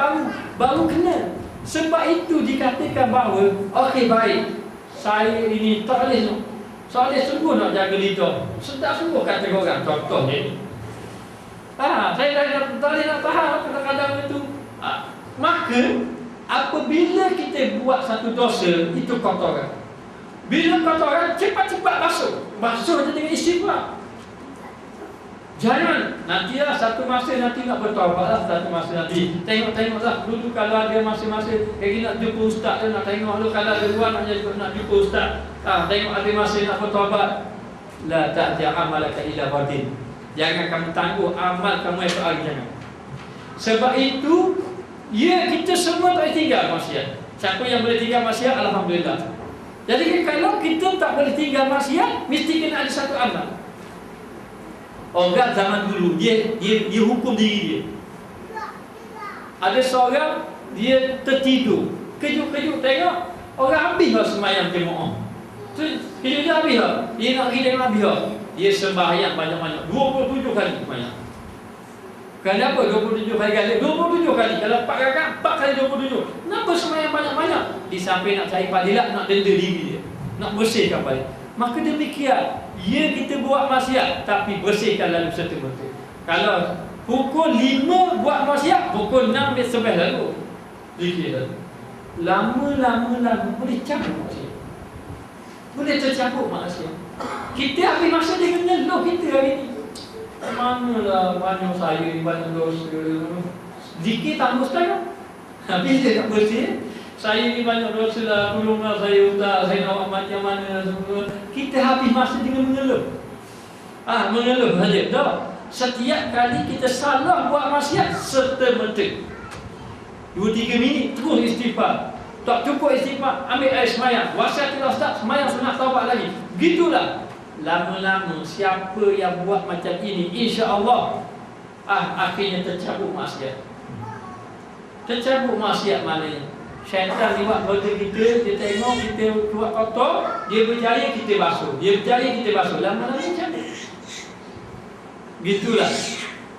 baru kena. Sebab itu dikatakan bahawa, okey baik, saya ini tak boleh sungguh nak jaga lidah. Sedap sungguh kata orang, contohnya. Saya tak boleh nak tahan kadang-kadang itu. Maka apabila kita buat satu dosa, itu kotoran. Bila kotoran, cepat-cepat basuh je dengan istighfar. Jangan nantilah satu masa nanti nak bertaubatlah, satu masa nanti tengoklah dulu kalau ada masa-masa nak jumpa ustaz tu, nak tengok dulu kalau ada ruang nak jumpa ustaz. Tengok ada masa nak bertaubat. La ta'ti amalaka illa batin. Jangan kamu tangguh amal kamu esok hari, jangan. Sebab itu kita semua tak boleh tinggal maksiat. Siapa yang boleh tinggal maksiat, alhamdulillah. Jadi kalau kita tak boleh tinggal maksiat, mesti kena ada satu amal. Orang zaman dulu dia hukum diri dia. Ada seorang dia tertidur, kejut-kejut tengok orang habislah sembahyang jemaah. Kejut dia habislah. Dia nak pergi tengok habislah. Dia sembahyang banyak-banyak, 27 kali sembahyang. Kenapa 27 kali? 27 kali. Kalau 4 rakaat, 4 kali 27. Kenapa sembahyang banyak-banyak? Di samping nak cari fadilat, nak denda diri dia, nak bersihkan balik. Maka demikian, kita buat maksiat tapi bersihkan lalu serta-merta. Kalau pukul 5 buat maksiat, pukul 6 dia sembah lalu zikir lalu. Lama-lama boleh campur maksiat, boleh tercampur maksiat. Kita habis masa dengan ngeluh kita hari ni. Manalah banyak saya ni, banyak dosa. Zikir tak mustahil. Habis dia tak bersih. Saya ni banyak dosa lah, tolonglah saya ustaz, saya nak macam mana semua. Kita habis masa dengan mengeluh. Mengeluh saja. Tak. Setiap kali kita salah buat maksiat, serta-merta 2-3 minit terus istighfar. Tak cukup istighfar, ambil air semayang. Wasiatlah ustaz, semayang sunat taubat lagi. Gitulah. Lama-lama siapa yang buat macam ini, insya-Allah akhirnya tercabut maksiat. Tercabut maksiat maknanya syaitan lewat bagi kita, dia tengok kita buat kotor, dia berjaya kita basuh, dia berjaya kita basuh. Lama-lama macam ni. Gitulah.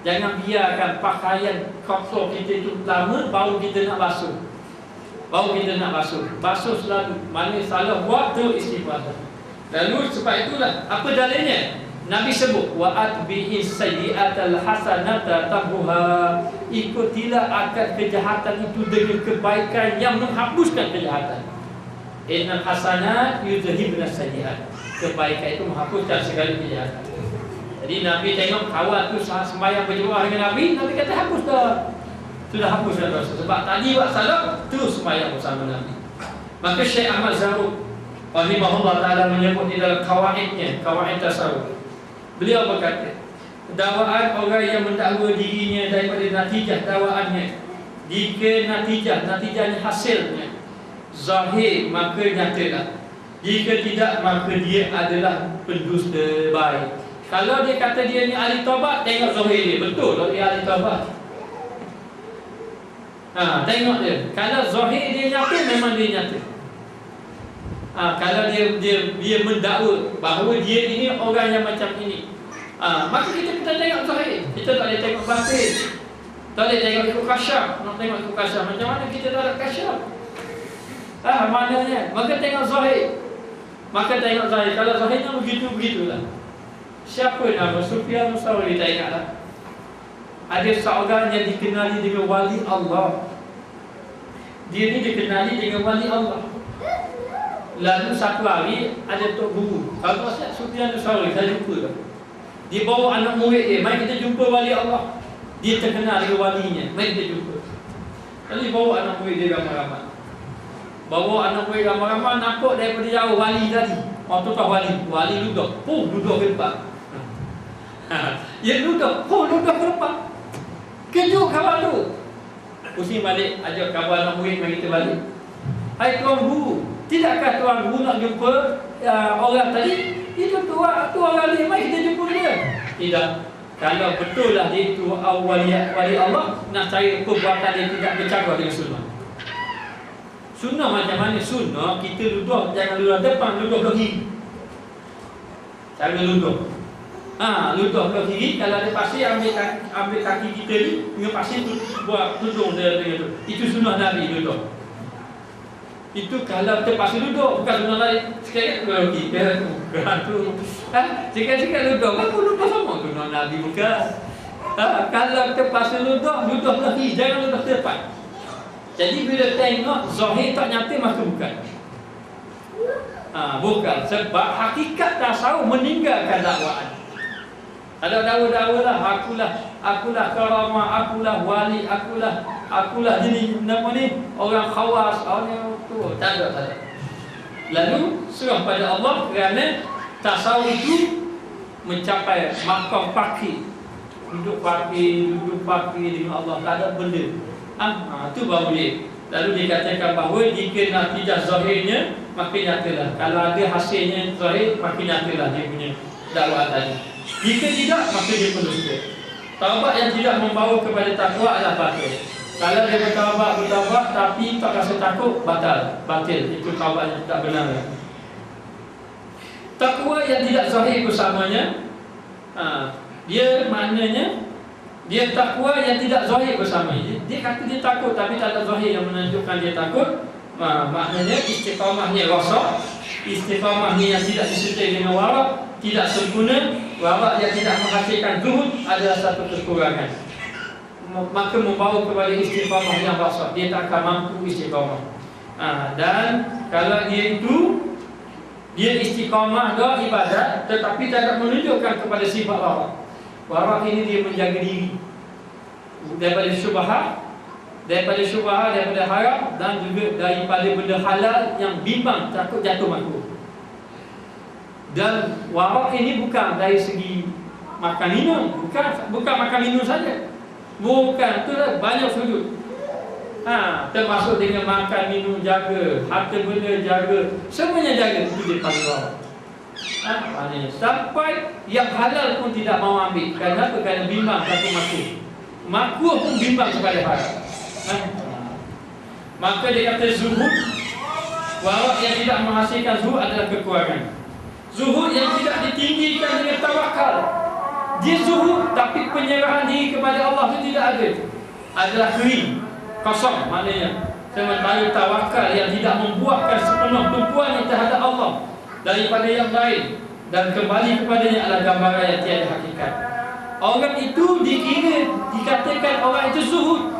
Jangan biarkan pakaian kotor kita itu lama baru kita nak basuh. Basuh selalu. Mana salah buat tu istighfar. Lalu sebab itulah apa dalilnya? Nabi sebut wa atbi'is sayyi'atal hasanata tamhuha. Ikutilah akan kejahatan itu dengan kebaikan yang menghapuskan kejahatan. Innal hasanat yudhhibnas sayyi'at. Kebaikan itu menghapuskan segala kejahatan. Jadi Nabi tengok kawan tu sembahyang berjemaah dengan Nabi kata hapus dah. Sudah hapus dah dosa. Sebab tadi buat salah, terus sembahyang bersama Nabi. Maka Syekh Ahmad Zarruq rahimahullah ta'ala menyebut di dalam kawaidnya, kawaid tasawuf. Beliau berkata, dakwaan orang yang mendakwa dirinya daripada natijah dakwaannya, jika natijahnya hasilnya zahir, maka nyatalah. Jika tidak, maka dia adalah pendusta baik. Kalau dia kata dia ni ahli taubat, tengok zahir dia, betul tak dia ahli taubat? Tengok dia. Kalau zahir dia nyata, memang dia nyata. Kalau dia mendakwa bahawa dia ini orang yang macam ini, maka kita tengok zahir. Kita tak boleh tengok batin. Tak boleh tengok ikut kasyaf. Nak tengok ikut kasyaf, macam mana kita tak ada kasyaf? Maknanya, maka tengok zahir. Kalau zahirnya begitulah. Siapa nama? Sufyan Tsauri, tak ingatlah. Ada seorang yang dikenali dengan wali Allah. Dia ni dikenali dengan wali Allah. Lalu satu hari ada tok guru. Kalau Ustaz Sufyan Tsauri, saya jumpa dah. Dia bawa anak murid dia, mari kita jumpa wali Allah. Dia terkenal dengan walinya, mari kita jumpa. Lalu bawa anak murid dia ramai-ramai. Nampak daripada jauh wali tadi. Orang tu tahu wali duduk. Duduk ke depan. Dia duduk ke depan. Kejut kawan tu. Pusing balik, ajak kawan anak murid, mari kita balik. Hai tuan guru, tidakkah tuan guru nak jumpa orang tadi? Itu orang lain, mari kita jumpa dia. Tidak. Kalau betul lah dia itu wali Allah, nak cari perbuatan yang tidak bercampur dengan sunnah. Sunnah macam mana? Sunnah kita duduk, jangan duduk depan, duduk belah kiri. Cara duduk. Duduk belah kiri. Kalau ada pasir, ambil kaki kita ni dengan pasir tu, buat tudung dia dengan tu. Itu sunnah Nabi duduk. Itu kalau terpaksa duduk, bukan sunnah lain. Sekali belah kiri. Sekali duduk. Apa duduk sama? Sunnah Nabi bukan. Kalau terpaksa duduk lagi, jangan duduk tepat. Jadi bila tengok zahir tak nyata, maka bukan. Bukan. Sebab hakikat tasawuf meninggalkan dakwaan. Ada dakwah lah, akulah karamah, akulah wali, akulah jenis nama ni orang khawas, orang tu. Tak ada. Lalu serah pada Allah kerana tasawuf itu mencapai makam fakir. Duduk fakir dengan Allah, tak ada benda. Itu baru dia. Lalu dikatakan bahawa jika natijah zahirnya, maka nyatalah. Kalau ada hasilnya zahir, maka nyatalah dia punya dakwah tadi. Jika tidak, maka dia pendusta. Taubat yang tidak membawa kepada takwa adalah batil. Kalau dia bertaubat tapi tak rasa takut, batil. Itu taubat yang tak benar. Takwa yang tidak zahir bersamanya, dia maknanya dia takwa yang tidak zahir bersamanya. Dia kata dia takut tapi tak ada zahir yang menunjukkan dia takut. Maknanya istiqamahnya rosak, istiqamahnya yang tidak disertai dengan warak, tidak sempurna, warak yang tidak menghasilkan zuhud adalah satu kekurangan. Maka membawa kepada istiqamah yang rosak. Dia tak akan mampu istiqamah. Dan kalau dia istiqamah dah ibadat tetapi tidak menunjukkan kepada sifat warak. Warak ini dia menjaga diri daripada syubhat, daripada haram, dan juga daripada benda halal yang bimbang, takut jatuh makruh. Dan warak ini bukan dari segi makan minum, bukan makan minum saja. Bukan, itulah banyak sudut. Termasuk dengan makan minum jaga, harta benda jaga, semuanya jaga, itu dia paling warak. Sampai yang halal pun tidak mau ambil. Kenapa? Kerana bimbang takut makruh. Makruh pun bimbang kepada haram. Maka dia kata zuhud, warak yang tidak menghasilkan zuhud adalah kekurangan. Zuhud yang tidak ditinggikan dengan tawakal. Dia zuhud tapi penyerahan diri kepada Allah itu tidak ada. Adalah kering, kosong maknanya. Sementara tawakal yang tidak membuatkan sepenuh tumpuan terhadap Allah daripada yang lain dan kembali kepadanya adalah gambaran yang tiada hakikat. Orang itu dikatakan orang itu zuhud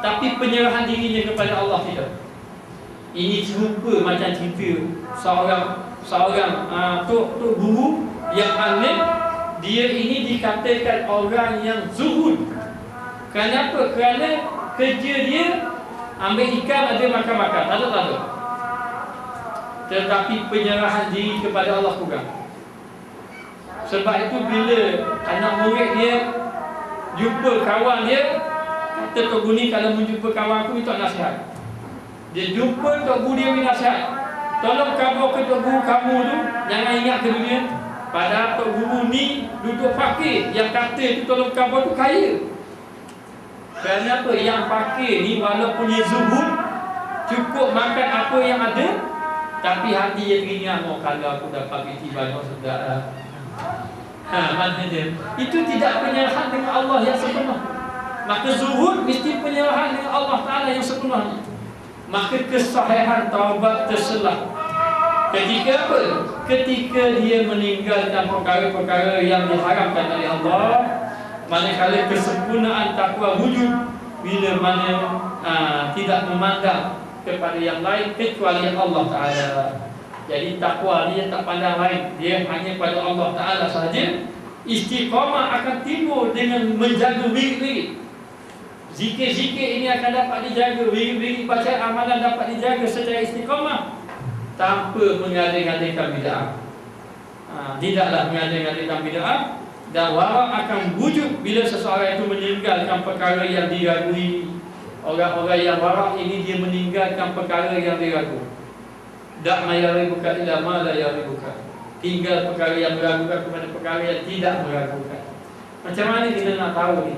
tapi penyerahan dirinya kepada Allah tidak. Ini serupa macam cerita seorang tok guru yang alim. Dia ini dikatakan orang yang zuhud. Kenapa? Kerana kerja dia ambil ikan, ada makan-makan, tak ada. Tetapi penyerahan diri kepada Allah kurang. Sebab itu bila anak murid dia jumpa kawan dia, kata Tok Guru ni, kalau menjumpa kawan aku minta nasihat. Dia jumpa Tok Guru dia minta nasihat, tolong kabar ke Tok Guru kamu tu, jangan ingat ke dunia. Padahal Tok Guru ni duduk fakir, yang kata tu tolong kabar tu kaya. Kenapa? Yang fakir ni walaupun dia zuhud, cukup makan apa yang ada, tapi hati dia teringat, kalau aku dapat biti banyak sedap. Maknanya itu tidak penyerahan dengan Allah yang sepenuh. Maka zuhud mesti penyerahan dengan Allah Ta'ala yang sepenuhnya. Maka kesahihan taubat terselah ketika apa? Ketika dia meninggalkan perkara-perkara yang diharamkan oleh Allah. Manakala kesempurnaan takwa wujud bila mana tidak memandang kepada yang lain kecuali Allah Ta'ala. Jadi takwa dia tak pandang lain, dia hanya pada Allah Ta'ala sahaja. Istiqamah akan timbul dengan menjaga wirid-wirid. Zikir-zikir ini akan dapat dijaga, wirid-wirid bacaan amalan dapat dijaga secara istiqamah tanpa mengada-ngadakan bid'ah. Tidaklah mengada-ngadakan bid'ah. Dan warak akan wujud bila seseorang itu meninggalkan perkara yang diragui. Orang-orang yang warak ini dia meninggalkan perkara yang diragu. Dak ma yaribuka illa ma la yaribuka. Tinggal perkara yang meragukan kepada perkara yang tidak meragukan. Macam mana kita nak tahu ni?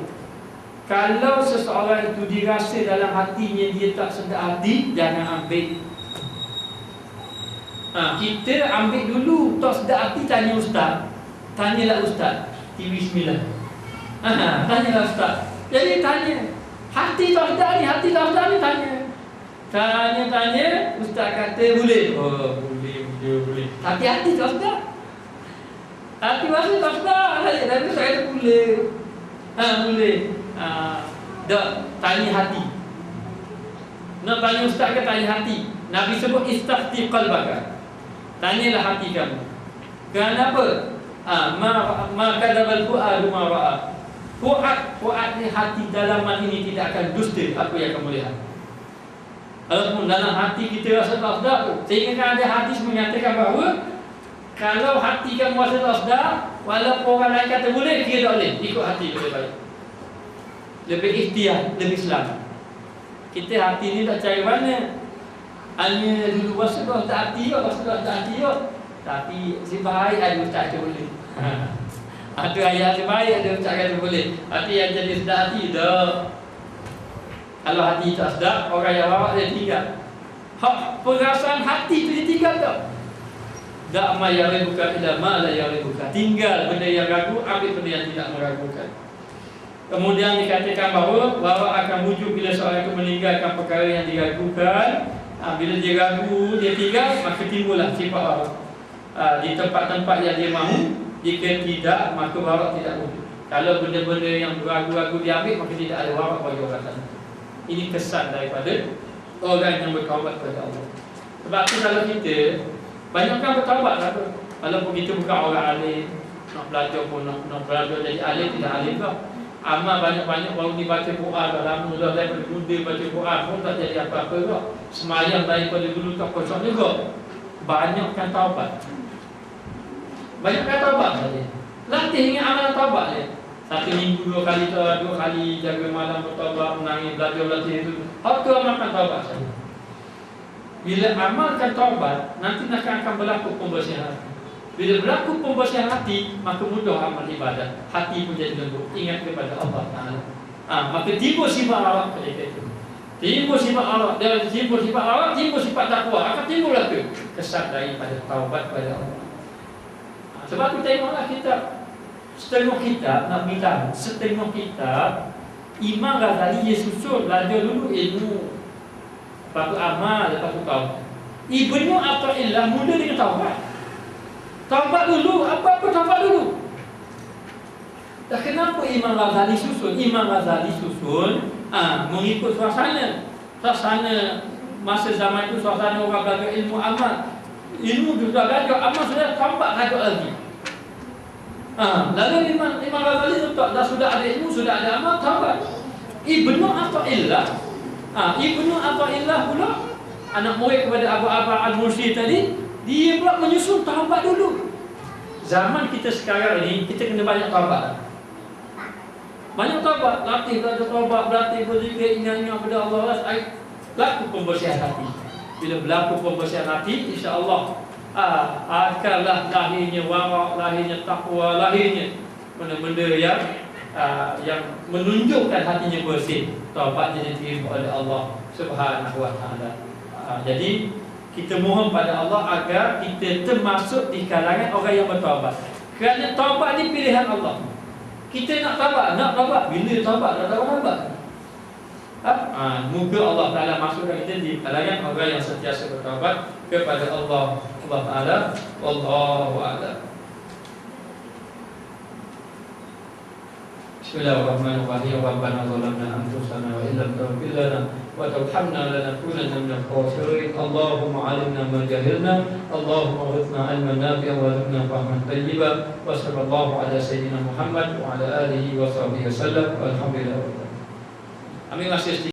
Kalau seseorang itu dirasa dalam hatinya dia tak sedar hati, jangan ambil. Kita ambil dulu, tak sedar hati, tanya ustaz. Tanyalah ustaz TV 9. Tanyalah ustaz. Jadi tanya. Hati tak sedar ni, tanya. Tanya, ustaz kata boleh. Oh, boleh. Tapi hati tak sedar. Hati masih tak sedar. Tapi saya kata boleh. Boleh. Dak tanya hati. Nak tanya ustaz ke tanya hati. Nabi sebut istafti qalbaka. Tanyalah hati kamu. Kenapa? Ma kadzabal fuadu ma ra'a. Fuad ni hati dalaman ini tidak akan dusta apa yang kamu lihat. Walaupun dalam hati kita rasa tak sedap, sehingga ada hadis menyatakan bahawa kalau hati kamu rasa tak sedap, walaupun orang lain kata boleh, dia tak boleh. Ikut hati lebih baik. Lebih ikhtiar, lebih selamat. Kita hati ni tak cari mana. Hanya dulu Rasulullah tak hati tak, Rasulullah tak hati tak. Tapi si baik ada ustaz kata boleh. Ada ayat si baik ada ustaz kata boleh. Tapi yang jadi sedap hati dah. Kalau hati tak sedap, orang yang bawa dia tinggal. Perasaan hati tu dia tinggal tak? Tak ma yang bukan ila ma la yang bukan. Tinggal benda yang ragu, ambil benda yang tidak meragukan. Kemudian dikatakan bahawa akan wujud bila seorang itu meninggalkan perkara yang diragukan. Bila dia ragu, dia tinggal, maka timbullah sifat barak. Di tempat-tempat yang dia mahu. Jika tidak, maka barak tidak wujud. Kalau benda-benda yang ragu-ragu diambil, maka tidak ada barak bagi orang sana. Ini kesan daripada orang yang bertaubat kepada Allah. Sebab tu kalau kita banyakkan bertaubat lah tu. Walaupun kita bukan orang alim, nak belajar pun nak belajar jadi alim, tidak alim tak. Amal banyak-banyak baru dibaca Quran, dah lama dah daripada muda baca Quran pun tak jadi apa-apa tak. Semayang daripada dulu tak kosong juga. Banyakkan taubat. Banyakkan taubat saja. Latih dengan amalan taubat dia. 1 minggu 2 kali jaga malam bertaubat, menangis, belajar itu. Apa tu amalkan taubat saja. Bila amalkan taubat, nanti akan berlaku pembersihan hati. Bila berlaku pembersihan hati, maka mudah amal ibadah. Hati pun jadi lembut, ingat kepada Allah Ta'ala. Maka timbul sifat awak ketika itu. Timbul sifat awak, dan timbul sifat awak, timbul sifat takwa. Akan timbul lagi kesan daripada taubat kepada Allah. Sebab tu tengoklah kita, setengah kita nak bilang, setengah kita Imam Ghazali dia susun belajar dulu ilmu, lepas tu amal, lepas tu taubat. Ibnu Athaillah mula dengan taubat. Taubat dulu, apa-apa taubat dulu. Dah kenapa Imam Ghazali susun? Imam Ghazali susun mengikut suasana masa zaman itu, suasana orang belajar ilmu amal. Ilmu sudah belajar, amal sudah taubat lagi lagi. Lalu Imam Ghazali letak dah sudah ada ilmu, sudah ada amal, taubat. Ibnu Athaillah pula anak murid kepada Abu Al-Mursi tadi, dia pula menyusun taubat dulu. Zaman kita sekarang ini, kita kena banyak taubat. Banyak taubat, latih belajar taubat, berlatih berzikir, ingat-ingat kepada Allah. Laku pembersihan hati. Bila berlaku pembersihan hati, insya-Allah akanlah lahirnya warak, lahirnya takwa, lahirnya benda-benda yang menunjukkan hatinya bersih. Taubatnya diterima oleh Allah Subhanahu wa taala. Jadi kita mohon pada Allah agar kita termasuk di kalangan orang yang bertaubat. Kerana taubat ni pilihan Allah. Kita nak taubat, bila taubat nak taubat. Moga Allah Ta'ala masukkan kita di kalangan orang yang sentiasa bertaubat kepada Allah Ta'ala. Wallahu a'lam. Bismillahirrahmanirrahim. Rabbana zalamna anfusana wa illam taghfir lana wa tarhamna lanakunanna minal khasirin. Allahumma 'allimna ma jahilna, Allahumma ghfirna 'ilman nafi'an wa rizqna fahman tayyiban. Wa sallallahu ala sayyidina Muhammad wa ala alihi wa sahbihi wasallam. Alhamdulillah. Amin. Masih